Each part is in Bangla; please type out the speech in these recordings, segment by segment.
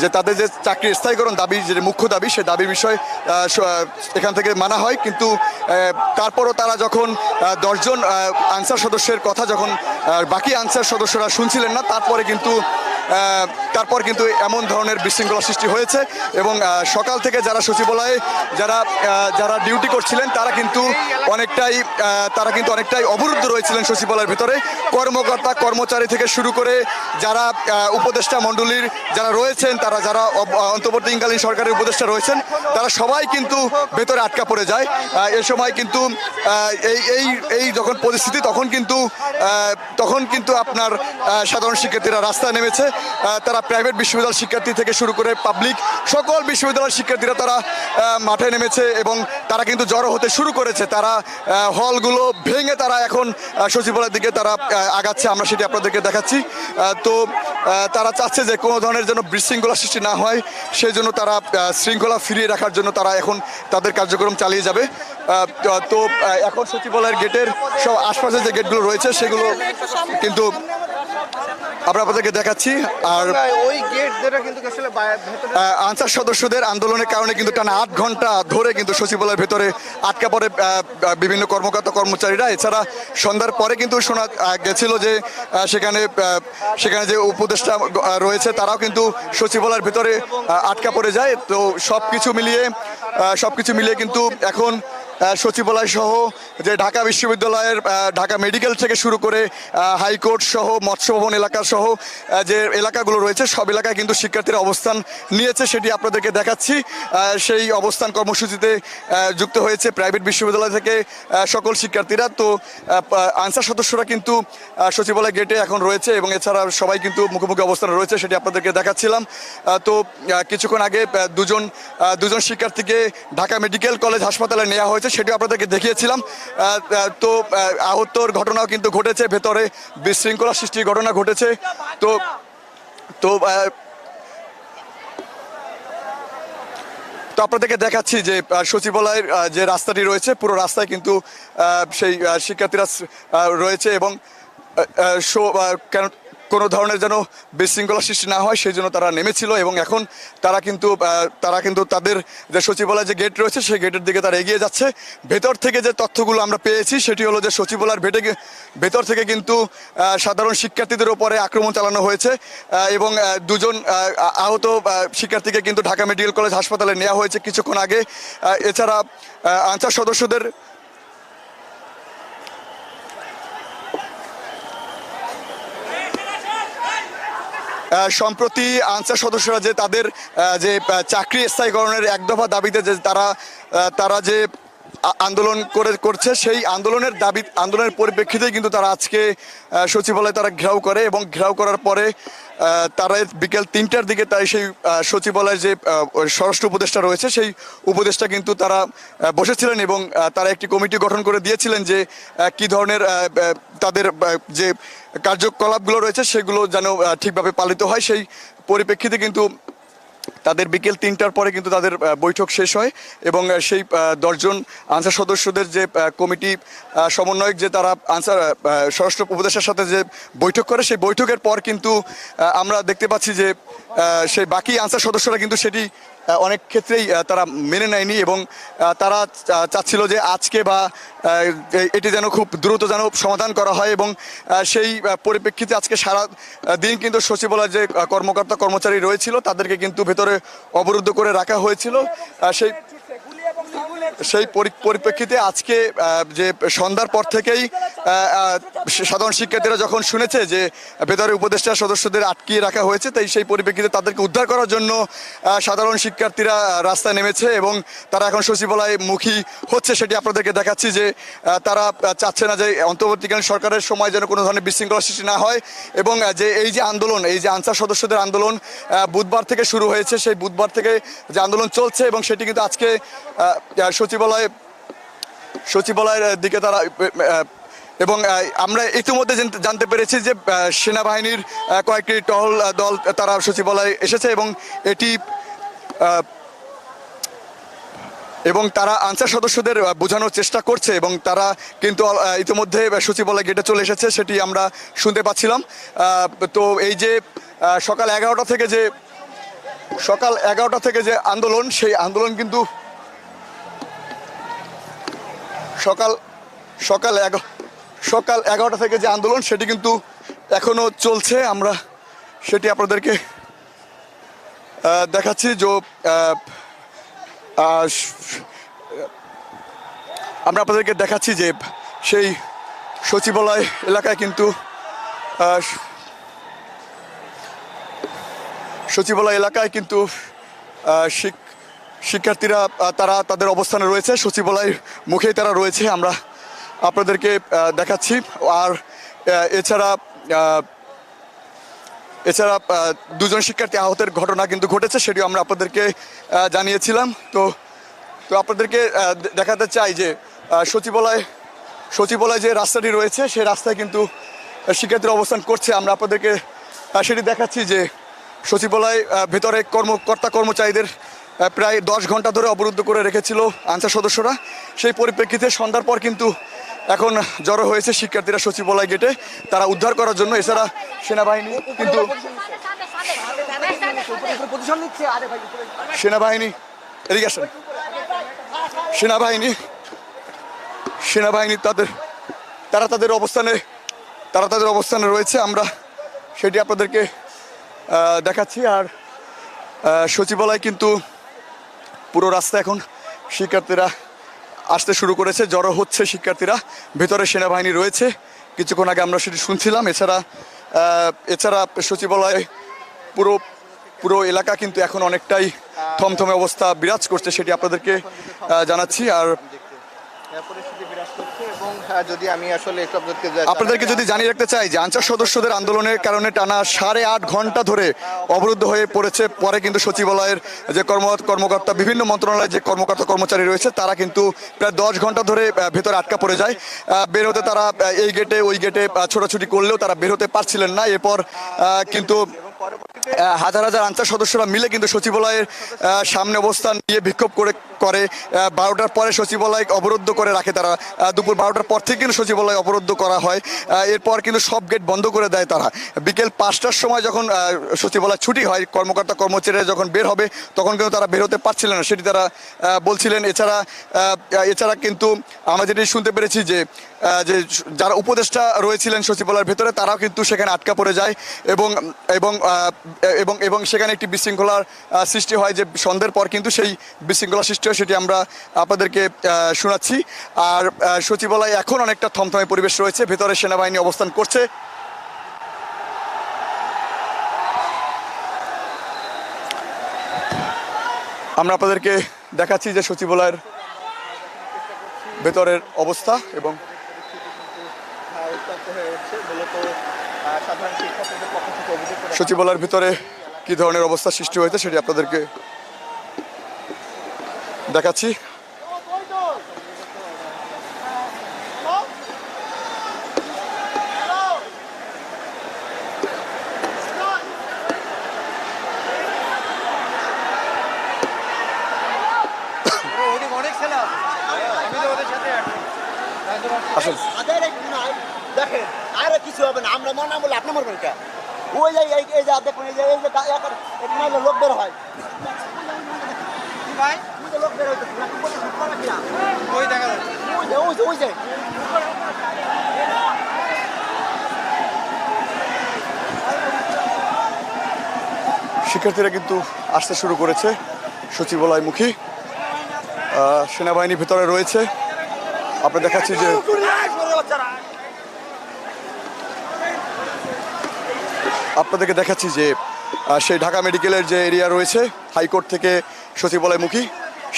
যে তাদের যে চাকরি স্থায়ীকরণ দাবি, যে মুখ্য দাবি, সে দাবির বিষয় এখান থেকে মানা হয়। কিন্তু তারপরও তারা যখন 10 জন আনসার সদস্যের কথা যখন বাকি আনসার সদস্যরা শুনছিলেন না, তারপর কিন্তু এমন ধরনের বিশৃঙ্খলা সৃষ্টি হয়েছে। এবং সকাল থেকে যারা সচিবালয়ে যারা ডিউটি করছিলেন তারা কিন্তু অনেকটাই অবরুদ্ধ রয়েছিলেন সচিবালয়ের ভিতরে। কর্মকর্তা কর্মচারী থেকে শুরু করে যারা উপদেষ্টা মণ্ডলীর যারা রয়েছেন, যারা অন্তর্বর্তীকালীন সরকারের উপদেষ্টা রয়েছেন, তারা সবাই কিন্তু ভেতরে আটকা পড়ে যায়। এ সময় কিন্তু এই যখন পরিস্থিতি, তখন কিন্তু আপনার সাধারণ শিক্ষার্থীরা রাস্তায় নেমেছে। তারা প্রাইভেট বিশ্ববিদ্যালয় শিক্ষার্থী থেকে শুরু করে পাবলিক সকল বিশ্ববিদ্যালয়ের শিক্ষার্থীরা তারা মাঠে নেমেছে এবং তারা কিন্তু জড়ো হতে শুরু করেছে। তারা হলগুলো ভেঙে তারা এখন সচিবালয়ের দিকে তারা আগাচ্ছে, আমরা সেটি আপনাদেরকে দেখাচ্ছি। তো তারা চাচ্ছে যে কোনো ধরনের যেন বিশৃঙ্খলা সৃষ্টি না হয়, সেই জন্য তারা শৃঙ্খলা ফিরিয়ে রাখার জন্য তারা এখন তাদের কার্যক্রম চালিয়ে যাবে। তো এখন সচিবালয়ের গেটের সব আশপাশে যে গেটগুলো রয়েছে সেগুলো কিন্তু আমরা আপনাদেরকে দেখাচ্ছি। আর ওই গেট যেটা কিন্তু আসলে আনসার সদস্যদের আন্দোলনের কারণে কিন্তু টানা 8 ঘন্টা ধরে কিন্তু সচিবালয়ের ভেতরে আটকা পড়ে বিভিন্ন কর্মকর্তা কর্মচারীরা। এছাড়া সন্ধ্যার পরে কিন্তু শোনা গেছিল যে সেখানে যে উপদেষ্টা রয়েছে তারাও কিন্তু সচিবালয়ের ভেতরে আটকা পড়ে যায়। তো সবকিছু মিলিয়ে কিন্তু এখন সচিবালয় সহ যে ঢাকা বিশ্ববিদ্যালয়ের ঢাকা মেডিকেল থেকে শুরু করে হাইকোর্ট সহ মৎস্য ভবন এলাকা সহ যে এলাকাগুলো রয়েছে সব এলাকায় কিন্তু শিক্ষার্থীরা অবস্থান নিয়েছে, সেটি আপনাদেরকে দেখাচ্ছি। সেই অবস্থান কর্মসূচিতে যুক্ত হয়েছে প্রাইভেট বিশ্ববিদ্যালয় থেকে সকল শিক্ষার্থীরা। তো আনসার সদস্যরা কিন্তু সচিবালয় গেটে এখন রয়েছে এবং এছাড়া সবাই কিন্তু মুখোমুখি অবস্থানে রয়েছে, সেটি আপনাদেরকে দেখাচ্ছিলাম। তো কিছুক্ষণ আগে দুজন শিক্ষার্থীকে ঢাকা মেডিকেল কলেজ হাসপাতালে নেওয়া হয়েছে, সেটিও আপনাদেরকে দেখিয়েছিলাম। তো আহতর ঘটনাও কিন্তু ঘটেছে, ভেতরে বিশৃঙ্খলা সৃষ্টির ঘটনা ঘটেছে। তো আপনাদেরকে দেখাচ্ছি যে সচিবালয়ের যে রাস্তাটি রয়েছে পুরো রাস্তায় কিন্তু সেই শিক্ষার্থীরা রয়েছে এবং কোনো ধরনের যেন বিশৃঙ্খলা সৃষ্টি না হয় সেই জন্য তারা নেমেছিল। এবং এখন তারা কিন্তু তাদের যে সচিবালয় যে গেট রয়েছে সেই গেটের দিকে তারা এগিয়ে যাচ্ছে। ভেতর থেকে যে তথ্যগুলো আমরা পেয়েছি সেটি হলো যে সচিবালয়ের ভেতর থেকে কিন্তু সাধারণ শিক্ষার্থীদের উপরে আক্রমণ চালানো হয়েছে এবং 2 জন আহত শিক্ষার্থীকে কিন্তু ঢাকা মেডিকেল কলেজ হাসপাতালে নেওয়া হয়েছে কিছুক্ষণ আগে। এছাড়া আনসার সদস্যদের সম্প্রতি আনসার সদস্যরা যে তাদের যে চাকরি স্থায়ীকরণের 1 দফা দাবিতে যে তারা যে আন্দোলন করছে সেই আন্দোলনের পরিপ্রেক্ষিতেই কিন্তু তারা আজকে সচিবালয়ে তারা ঘেরাও করে এবং ঘেরাও করার পরে তারা বিকেল 3টার দিকে তাই সেই সচিবালয়ের যে স্বরাষ্ট্র উপদেষ্টা রয়েছে সেই উপদেষ্টা কিন্তু তারা বসেছিলেন এবং তারা একটি কমিটি গঠন করে দিয়েছিলেন যে কি ধরনের তাদের যে কার্যকলাপগুলো রয়েছে সেগুলো যেন ঠিকভাবে পালিত হয়। সেই পরিপ্রেক্ষিতে কিন্তু তাদের বিকেল 3টার পরে কিন্তু তাদের বৈঠক শেষ হয় এবং সেই 10 জন আনসার সদস্যদের যে কমিটি সমন্বয়ক যে তারা স্বরাষ্ট্র উপদেষ্টার সাথে যে বৈঠক করে সেই বৈঠকের পর কিন্তু আমরা দেখতে পাচ্ছি যে সেই বাকি আনসার সদস্যরা কিন্তু সেটি অনেক ক্ষেত্রেই তারা মেনে নেয়নি এবং তারা চাচ্ছিল যে আজকে বা এটি যেন খুব দ্রুত যেন সমাধান করা হয় এবং সেই পরিপ্রেক্ষিতে আজকে সারা দিন কিন্তু সচিবালয়ের যে কর্মকর্তা কর্মচারী রয়েছিল তাদেরকে কিন্তু ভেতরে অবরুদ্ধ করে রাখা হয়েছিল। সেই পরিপ্রেক্ষিতে আজকে যে সন্ধ্যার পর থেকেই সাধারণ শিক্ষার্থীরা যখন শুনেছে যে ভেতরে উপদেষ্টা সদস্যদের আটকিয়ে রাখা হয়েছে, তাই সেই পরিপ্রেক্ষিতে তাদেরকে উদ্ধার করার জন্য সাধারণ শিক্ষার্থীরা রাস্তায় নেমেছে এবং তারা এখন সচিবালয়ে মুখী হচ্ছে। সেটি আপনাদেরকে দেখাচ্ছি যে তারা চাচ্ছে না যে অন্তর্বর্তীকালীন সরকারের সময় যেন কোনো ধরনের বিশৃঙ্খলা সৃষ্টি না হয় এবং যে এই যে আন্দোলন, এই যে আনসার সদস্যদের আন্দোলন বুধবার থেকে শুরু হয়েছে, সেই বুধবার থেকে যে আন্দোলন চলছে এবং সেটি কিন্তু আজকে সচিবালয়ের দিকে তারা এবং আমরা ইতিমধ্যে জানতে পেরেছি যে সেনাবাহিনীর কয়েকটি টহল দল তারা সচিবালয়ে এসেছে এবং তারা আনসার সদস্যদের বোঝানোর চেষ্টা করছে এবং তারা কিন্তু ইতিমধ্যে সচিবালয় গেটে চলে এসেছে, সেটি আমরা শুনতে পাচ্ছিলাম। তো এই যে সকাল 11টা থেকে যে সকাল 11টা থেকে যে আন্দোলন, সেই আন্দোলন কিন্তু সকাল সকাল 11টা থেকে যে আন্দোলন সেটি কিন্তু এখনো চলছে। আমরা সেটি আপনাদেরকে দেখাচ্ছি। আমরা আপনাদেরকে দেখাচ্ছি যে সেই সচিবালয় এলাকায় কিন্তু শিক্ষার্থীরা তারা তাদের অবস্থানে রয়েছে, সচিবালয়ের মুখেই তারা রয়েছে, আমরা আপনাদেরকে দেখাচ্ছি। আর এছাড়া দুজন শিক্ষার্থী আহতের ঘটনা কিন্তু ঘটেছে, সেটিও আমরা আপনাদেরকে জানিয়েছিলাম। তো আপনাদেরকে দেখাতে চাই যে সচিবালয় যে রাস্তাটি রয়েছে সেই রাস্তায় কিন্তু শিক্ষার্থীরা অবস্থান করছে। আমরা আপনাদেরকে সেটি দেখাচ্ছি যে সচিবালয় ভেতরে কর্মচারীদের প্রায় 10 ঘন্টা ধরে অবরুদ্ধ করে রেখেছিল আনসার সদস্যরা। সেই পরিপ্রেক্ষিতে সন্ধ্যার পর কিন্তু এখন জড়ো হয়েছে শিক্ষার্থীরা সচিবালয় গেটে তারা উদ্ধার করার জন্য। এছাড়া সেনাবাহিনী কিন্তু এদিকে আসেন, সেনাবাহিনী তারা তাদের অবস্থানে রয়েছে, আমরা সেটি আপনাদেরকে দেখাচ্ছি। আর সচিবালয় কিন্তু পুরো রাস্তা এখন শিক্ষার্থীরা আসতে শুরু করেছে, জড়ো হচ্ছে শিক্ষার্থীরা, ভেতরে সেনাবাহিনী রয়েছে, কিছুক্ষণ আগে আমরা সেটি শুনছিলাম। এছাড়া সচিবালয় পুরো এলাকা কিন্তু এখন অনেকটাই থমথমে অবস্থা বিরাজ করছে, সেটি আপনাদেরকে জানাচ্ছি। আর আপনাদেরকে যদি জানিয়ে রাখতে চাই যে আনসার সদস্যদের আন্দোলনের কারণে টানা 8.5 ঘন্টা ধরে অবরুদ্ধ হয়ে পড়েছে। পরে কিন্তু সচিবালয়ের যে কর্মকর্তা, বিভিন্ন মন্ত্রণালয়ের যে কর্মচারী রয়েছে তারা কিন্তু প্রায় 10 ঘন্টা ধরে ভেতরে আটকা পড়ে যায়। বের হতে তারা এই গেটে ওই গেটে ছোটাছুটি করলেও তারা বের হতে পারছিলেন না। এরপর কিন্তু হাজার আনসার সদস্যরা মিলে কিন্তু সচিবালয়ের সামনে অবস্থান নিয়ে বিক্ষোভ করে 12টার পরে সচিবালয় অবরুদ্ধ করে রাখে তারা। দুপুর 12টার পর থেকে কিন্তু সচিবালয় অবরুদ্ধ করা হয়। এরপর কিন্তু সব গেট বন্ধ করে দেয় তারা। বিকেল 5টার সময় যখন সচিবালয় ছুটি হয়, কর্মচারীরা যখন বের হবে তখন কিন্তু তারা বের হতে পারছিলেন না, সেটি তারা বলছিলেন। এছাড়া কিন্তু আমরা যেটি শুনতে পেরেছি যে যারা উপদেষ্টা রয়েছিলেন সচিবালয়ের ভেতরে তারাও কিন্তু সেখানে আটকা পড়ে যায় এবং এবং এবং এবং সেখানে একটি বিশৃঙ্খলার সৃষ্টি হয়, যে সন্ধ্যের পর কিন্তু সেই বিশৃঙ্খলা সৃষ্টি হয়, সেটি আমরা আপনাদেরকে শোনাচ্ছি। আর সচিবালয়ে এখন অনেকটা থমথমে পরিবেশ রয়েছে, ভেতরে সেনাবাহিনী অবস্থান করছে। আমরা আপনাদেরকে দেখাচ্ছি যে সচিবালয়ের ভেতরের অবস্থা এবং সচিবালয়ের ভিতরে কি ধরনের অবস্থা সৃষ্টি হয়েছে সেটি আপনাদেরকে দেখাচ্ছি। দেখেন আর কিছু হবে না, আমরা মনে বলে আপনি মরবেন কে? ওই যে এই যে দেখুন, এই যে লোক বের হয়, লোক বের হইতেছে ওই দেখা যাচ্ছে, ওই যে শিক্ষার্থীরা কিন্তু আসতে শুরু করেছে সচিবালয়মুখী। সেনাবাহিনী ভেতরে রয়েছে। আমরা দেখাচ্ছি যে আপনাদেরকে দেখাচ্ছি যে সেই ঢাকা মেডিকেলের যে এরিয়া রয়েছে, হাইকোর্ট থেকে সচিবালয়মুখী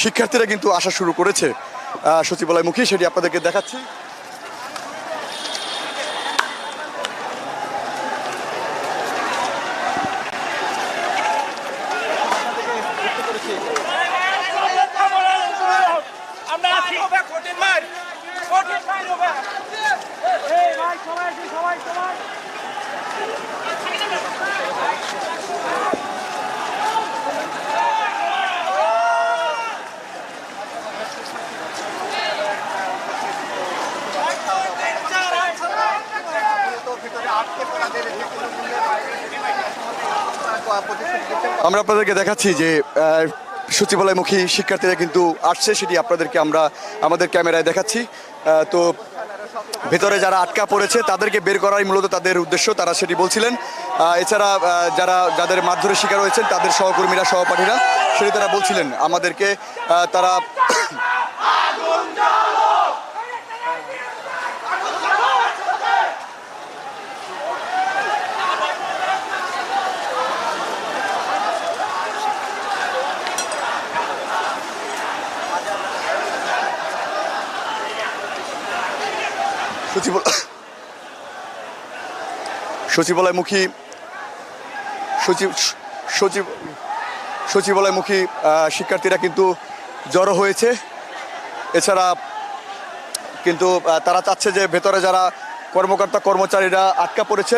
শিক্ষার্থীরা কিন্তু আসা শুরু করেছে সচিবালয়মুখী, সেটি আপনাদেরকে দেখাচ্ছি। আমরা আপনাদেরকে দেখাচ্ছি যে সচিবালয়মুখী শিক্ষার্থীরা কিন্তু আসছে, সেটি আপনাদেরকে আমরা আমাদের ক্যামেরায় দেখাচ্ছি। তো ভেতরে যারা আটকা পড়েছে তাদেরকে বের করাই মূলত তাদের উদ্দেশ্য, তারা সেটি বলছিলেন। এছাড়া যাদের মারধরের শিকার হয়েছেন তাদের সহকর্মীরা, সহপাঠীরা সেটি তারা বলছিলেন আমাদেরকে। তারা সচিবালয়মুখী সচিবালয়মুখী শিক্ষার্থীরা কিন্তু জড়ো হয়েছে। এছাড়া কিন্তু তারা চাচ্ছে যে ভেতরে যারা কর্মকর্তা কর্মচারীরা আটকা পড়েছেন